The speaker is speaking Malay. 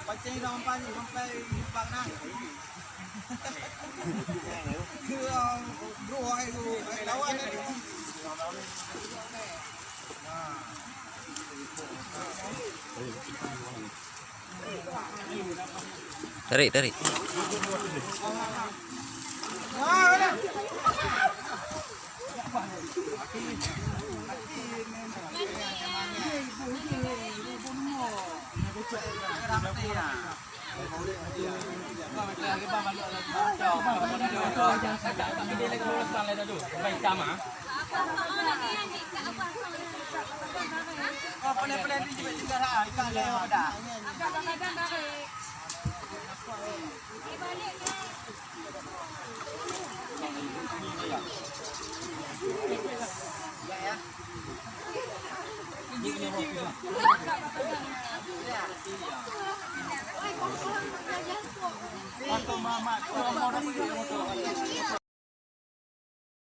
Pancing dah umpan sampai lipat nah.คือบรวยกูแล้วอันนี้ Tarik. Pelan-pelan ni juga dah ikan lewat dah. Waktu mama,